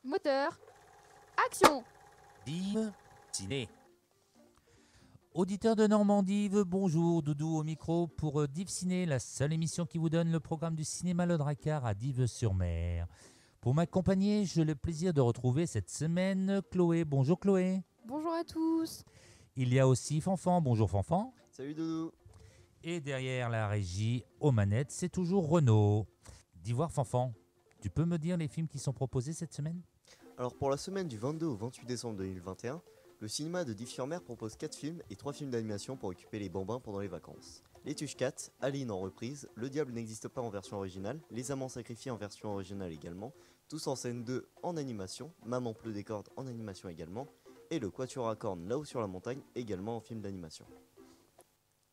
Moteur. Action. Dive Ciné. Auditeurs de Normandive, bonjour, Doudou au micro pour Dive Ciné, la seule émission qui vous donne le programme du cinéma Le Dracard à Dives-sur-Mer. Pour m'accompagner, j'ai le plaisir de retrouver cette semaine Chloé. Bonjour Chloé. Bonjour à tous. Il y a aussi Fanfan. Bonjour Fanfan. Salut Doudou. Et derrière la régie, aux manettes, c'est toujours Renaud. D'Ivoire Fanfan, tu peux me dire les films qui sont proposés cette semaine ? Alors pour la semaine du 22 au 28 décembre 2021, le cinéma de Dives-sur-Mer propose 4 films et 3 films d'animation pour occuper les bambins pendant les vacances. Les Tuches 4, Aline en reprise, Le Diable n'existe pas en version originale, Les Amants sacrifiés en version originale également, Tous en scène 2 en animation, Maman pleut des cordes en animation également, et le Quatuor à cornes là-haut sur la montagne également en film d'animation.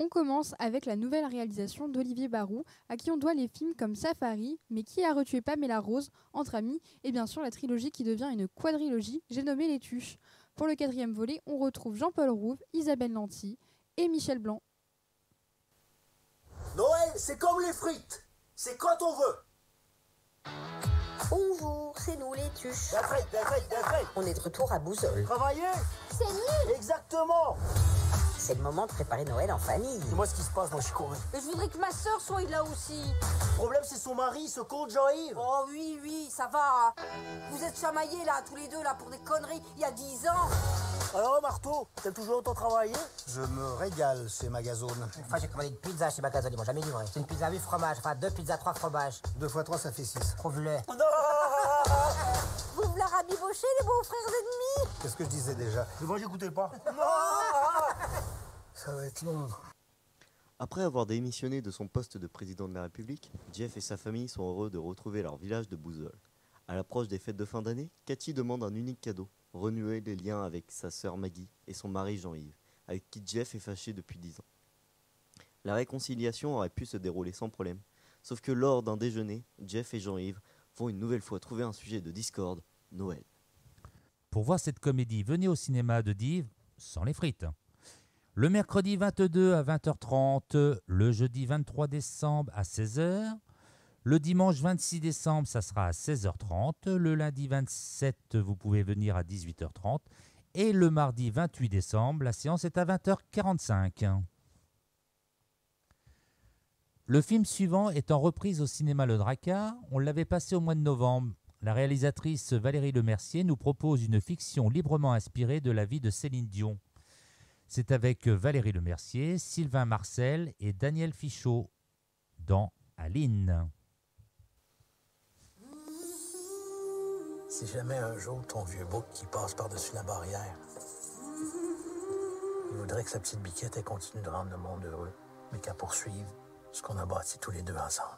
On commence avec la nouvelle réalisation d'Olivier Barou, à qui on doit les films comme Safari, Mais qui a retué Pamela Rose, Entre amis, et bien sûr la trilogie qui devient une quadrilogie, j'ai nommé Les Tuches. Pour le 4e volet, on retrouve Jean-Paul Rouve, Isabelle Nanty et Michel Blanc. Noël, c'est comme les frites, c'est quand on veut. Bonjour, c'est nous les Tuches. Bien fait. On est de retour à Boussole. Travailler. C'est nul. Exactement. C'est le moment de préparer Noël en famille. Dis-moi ce qui se passe, moi je suis couru. Mais je voudrais que ma sœur soit là aussi. Le problème c'est son mari, ce con de Jean-Yves. Oh oui, ça va. Vous êtes chamaillés là, tous les deux là, pour des conneries, il y a 10 ans. Alors Marteau, t'as toujours autant travaillé? Je me régale chez Magazone. Enfin, j'ai commandé une pizza chez Macazone, ils m'ont jamais livré. C'est une pizza 8 fromages, enfin 2 pizzas 3 fromages. 2 x 3 ça fait 6. Trouve-le. Vous la rabibochez les beaux frères ennemis. Qu'est-ce que je disais déjà? Moi j'écoutais pas. Ça va être long. Après avoir démissionné de son poste de président de la République, Jeff et sa famille sont heureux de retrouver leur village de Boussole. À l'approche des fêtes de fin d'année, Cathy demande un unique cadeau, renouer les liens avec sa sœur Maggie et son mari Jean-Yves, avec qui Jeff est fâché depuis 10 ans. La réconciliation aurait pu se dérouler sans problème, sauf que lors d'un déjeuner, Jeff et Jean-Yves vont une nouvelle fois trouver un sujet de discorde, Noël. Pour voir cette comédie, venez au cinéma de Dives sans les frites. Le mercredi 22 à 20h30, le jeudi 23 décembre à 16h, le dimanche 26 décembre, ça sera à 16h30, le lundi 27, vous pouvez venir à 18h30, et le mardi 28 décembre, la séance est à 20h45. Le film suivant est en reprise au cinéma Le Dracard, on l'avait passé au mois de novembre. La réalisatrice Valérie Lemercier nous propose une fiction librement inspirée de la vie de Céline Dion. C'est avec Valérie Lemercier, Sylvain Marcel et Daniel Fichot dans Aline. Si jamais un jour ton vieux bouc qui passe par-dessus la barrière, il voudrait que sa petite biquette elle continue de rendre le monde heureux, mais qu'elle poursuive ce qu'on a bâti tous les deux ensemble.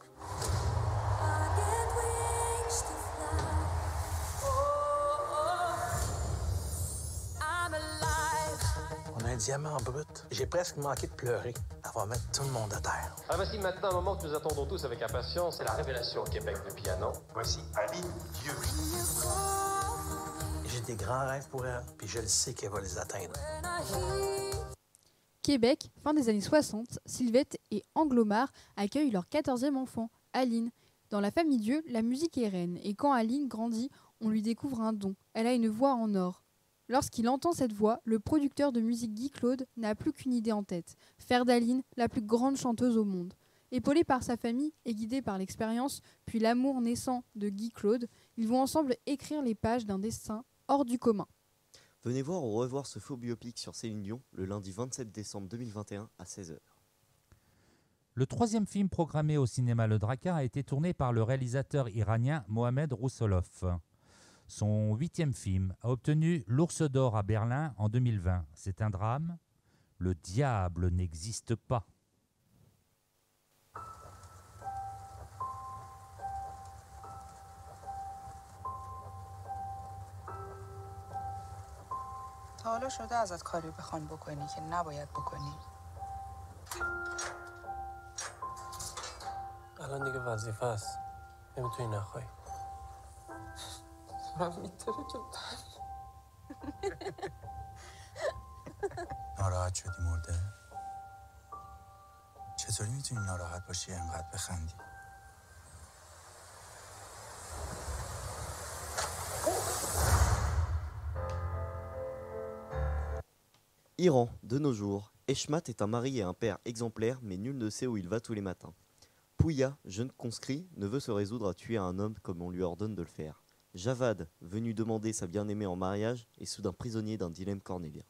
On a un diamant brut. J'ai presque manqué de pleurer. Elle va mettre tout le monde à terre. Ah, voici maintenant un moment que nous attendons tous avec impatience, c'est la révélation au Québec de piano. Voici Aline Dieu. J'ai des grands rêves pour elle, puis je le sais qu'elle va les atteindre. Québec, fin des années 60, Sylvette et Anglomar accueillent leur 14e enfant, Aline. Dans la famille Dieu, la musique est reine, et quand Aline grandit, on lui découvre un don. Elle a une voix en or. Lorsqu'il entend cette voix, le producteur de musique Guy Claude n'a plus qu'une idée en tête, faire d'Aline la plus grande chanteuse au monde. Épaulé par sa famille et guidé par l'expérience, puis l'amour naissant de Guy Claude, ils vont ensemble écrire les pages d'un destin hors du commun. Venez voir ou revoir ce faux biopic sur Céline Dion le lundi 27 décembre 2021 à 16h. Le 3e film programmé au cinéma Le Dracard a été tourné par le réalisateur iranien Mohamed Roussolov. Son 8e film a obtenu l'Ours d'Or à Berlin en 2020. C'est un drame. Le diable n'existe pas. تا حالا شده ازت کاری بخوان بکنی که نباید بکنی؟ الان دیگه وظیفه است. نمیتونی نخوای. دارم میتره ناراحت شدی مرده؟ چطوری میتونی ناراحت باشی انقدر بخندی؟ Iran, de nos jours, Eshmat est un mari et un père exemplaires, mais nul ne sait où il va tous les matins. Pouya, jeune conscrit, ne veut se résoudre à tuer un homme comme on lui ordonne de le faire. Javad, venu demander sa bien-aimée en mariage, est soudain prisonnier d'un dilemme cornélien.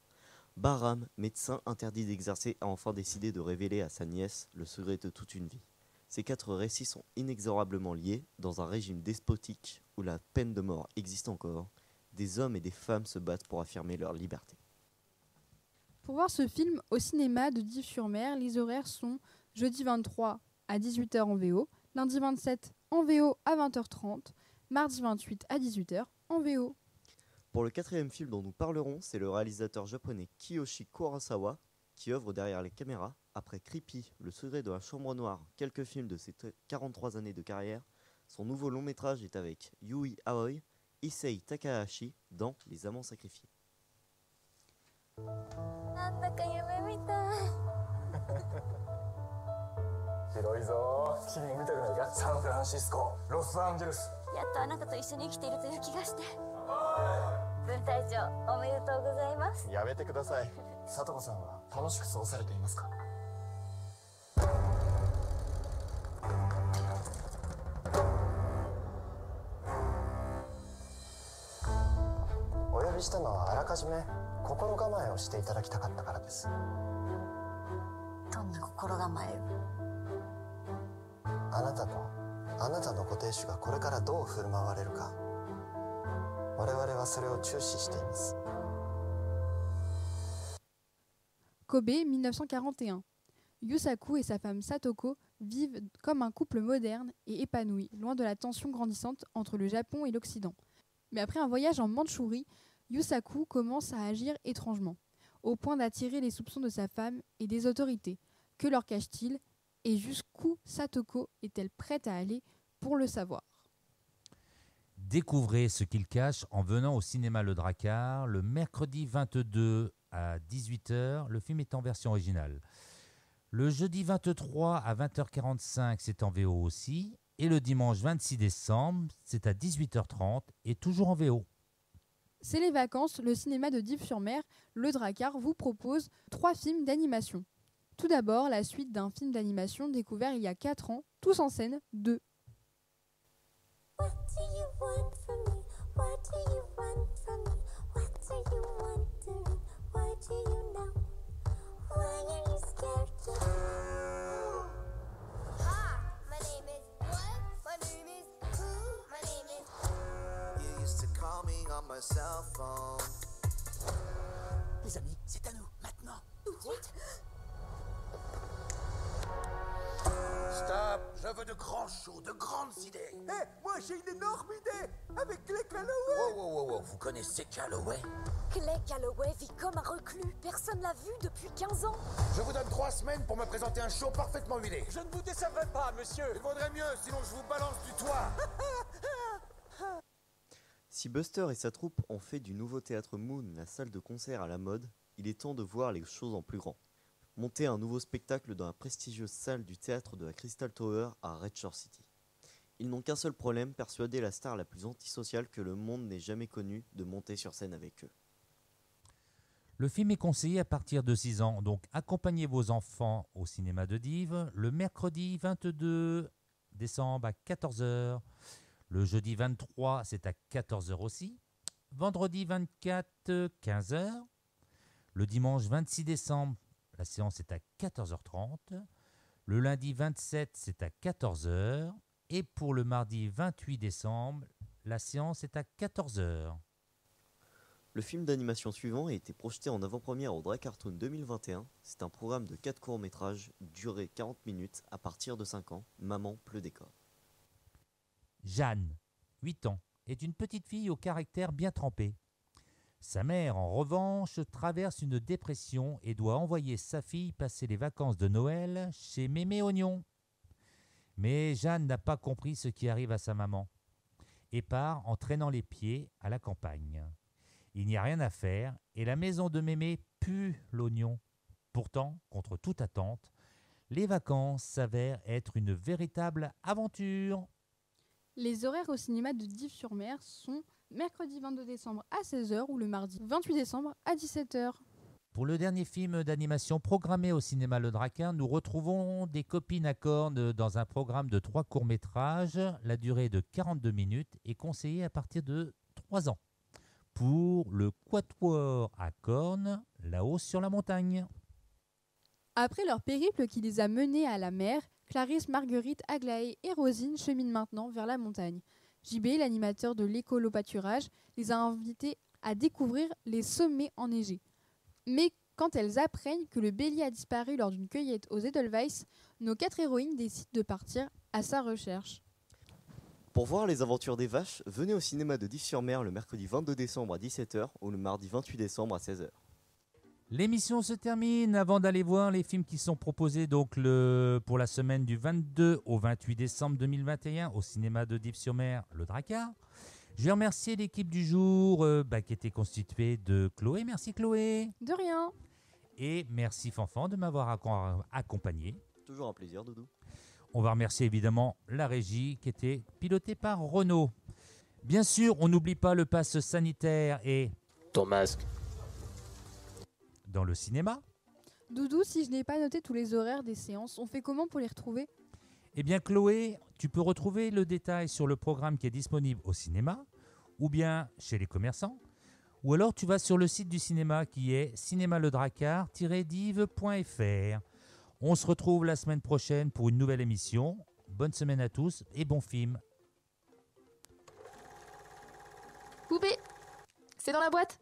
Bahram, médecin interdit d'exercer, a enfin décidé de révéler à sa nièce le secret de toute une vie. Ces 4 récits sont inexorablement liés. Dans un régime despotique où la peine de mort existe encore, des hommes et des femmes se battent pour affirmer leur liberté. Pour voir ce film au cinéma de Dives-sur-Mer, les horaires sont jeudi 23 à 18h en VO, lundi 27 en VO à 20h30, mardi 28 à 18h en VO. Pour le 4e film dont nous parlerons, c'est le réalisateur japonais Kiyoshi Kurosawa qui œuvre derrière les caméras. Après Creepy, Le secret de la chambre noire, quelques films de ses 43 années de carrière, son nouveau long métrage est avec Yui Aoi, Issei Takahashi dans Les amants sacrifiés. なんだか夢みたい広いぞ。君見たくないか？サンフランシスコ、ロスアンジェルス。やっとあなたと一緒に生きているという気がして分隊長おめでとうございます。やめてください。さとこさんは楽しく過ごされていますか？お呼びしたのはあらかじめ心構えをしていただきたかったからです。どんな心構えを？あなたとあなたのご亭主がこれからどう振る舞われるか、我々はそれを注視しています。 Kobe, 1941. Yusaku et sa femme Satoko vivent comme un couple moderne et épanoui, loin de la tension grandissante entre le Japon et l'Occident. Mais après un voyage en Mandchourie, Yusaku commence à agir étrangement, au point d'attirer les soupçons de sa femme et des autorités. Que leur cache-t-il et jusqu'où Satoko est-elle prête à aller pour le savoir? Découvrez ce qu'il cache en venant au cinéma Le Drakkar le mercredi 22 à 18h. Le film est en version originale. Le jeudi 23 à 20h45, c'est en VO aussi. Et le dimanche 26 décembre, c'est à 18h30 et toujours en VO. C'est les vacances, le cinéma de Dives-sur-Mer, Le Drakkar, vous propose 3 films d'animation. Tout d'abord, la suite d'un film d'animation découvert il y a 4 ans, tous en scène, 2. What do you want from me? What do you want from me? What do you want to me? Why do you know? Why are you scared to know? Hi, my name is what? My name is who? My name is You used to call me on my cell phone. Les amis, c'est à nous, maintenant. tout de suite. Stop, je veux de grands shows, de grandes idées. Hé, moi j'ai une énorme idée avec Clay Calloway. Wow, vous connaissez Calloway? Clay Calloway vit comme un reclus. Personne l'a vu depuis 15 ans. Je vous donne 3 semaines pour me présenter un show parfaitement huilé. Je ne vous décevrai pas, monsieur. Il vaudrait mieux, sinon je vous balance du toit. Si Buster et sa troupe ont fait du nouveau théâtre Moon la salle de concert à la mode, il est temps de voir les choses en plus grand. Monter un nouveau spectacle dans la prestigieuse salle du théâtre de la Crystal Tower à Red Shore City. Ils n'ont qu'un seul problème, persuader la star la plus antisociale que le monde n'ait jamais connue de monter sur scène avec eux. Le film est conseillé à partir de 6 ans, donc accompagnez vos enfants au cinéma de Dives le mercredi 22 décembre à 14h. Le jeudi 23, c'est à 14h aussi. Vendredi 24, 15h. Le dimanche 26 décembre, la séance est à 14h30. Le lundi 27, c'est à 14h. Et pour le mardi 28 décembre, la séance est à 14h. Le film d'animation suivant a été projeté en avant-première au Drakkartoon 2021. C'est un programme de 4 courts-métrages, durée 40 minutes, à partir de 5 ans. Maman pleut des corps. Jeanne, 8 ans, est une petite fille au caractère bien trempé. Sa mère, en revanche, traverse une dépression et doit envoyer sa fille passer les vacances de Noël chez Mémé Oignon. Mais Jeanne n'a pas compris ce qui arrive à sa maman et part en traînant les pieds à la campagne. Il n'y a rien à faire et la maison de Mémé pue l'oignon. Pourtant, contre toute attente, les vacances s'avèrent être une véritable aventure. Les horaires au cinéma de Dives-sur-Mer sont mercredi 22 décembre à 16h ou le mardi 28 décembre à 17h. Pour le dernier film d'animation programmé au cinéma Le Drakkar, nous retrouvons des copines à cornes dans un programme de 3 courts-métrages. La durée de 42 minutes est conseillée à partir de 3 ans. Pour le Quatuor à cornes, là-haut sur la montagne. Après leur périple qui les a menés à la mer, Clarisse, Marguerite, Aglaé et Rosine cheminent maintenant vers la montagne. JB, l'animateur de l'écolo-pâturage, les a invités à découvrir les sommets enneigés. Mais quand elles apprennent que le bélier a disparu lors d'une cueillette aux Edelweiss, nos 4 héroïnes décident de partir à sa recherche. Pour voir les aventures des vaches, venez au cinéma de Dives-sur-Mer le mercredi 22 décembre à 17h ou le mardi 28 décembre à 16h. L'émission se termine avant d'aller voir les films qui sont proposés donc pour la semaine du 22 au 28 décembre 2021 au cinéma de Dives-sur-Mer, le Drakkar. Je vais remercier l'équipe du jour qui était constituée de Chloé. Merci Chloé. De rien. Et merci Fanfan de m'avoir accompagné. Toujours un plaisir, Doudou. On va remercier évidemment la régie qui était pilotée par Renaud. Bien sûr, on n'oublie pas le pass sanitaire et ton masque dans le cinéma. Doudou, si je n'ai pas noté tous les horaires des séances, on fait comment pour les retrouver ? Eh bien Chloé, tu peux retrouver le détail sur le programme qui est disponible au cinéma ou bien chez les commerçants. Ou alors tu vas sur le site du cinéma qui est cinémaledrakkar-dives.fr. On se retrouve la semaine prochaine pour une nouvelle émission. Bonne semaine à tous et bon film. Poupée, c'est dans la boîte.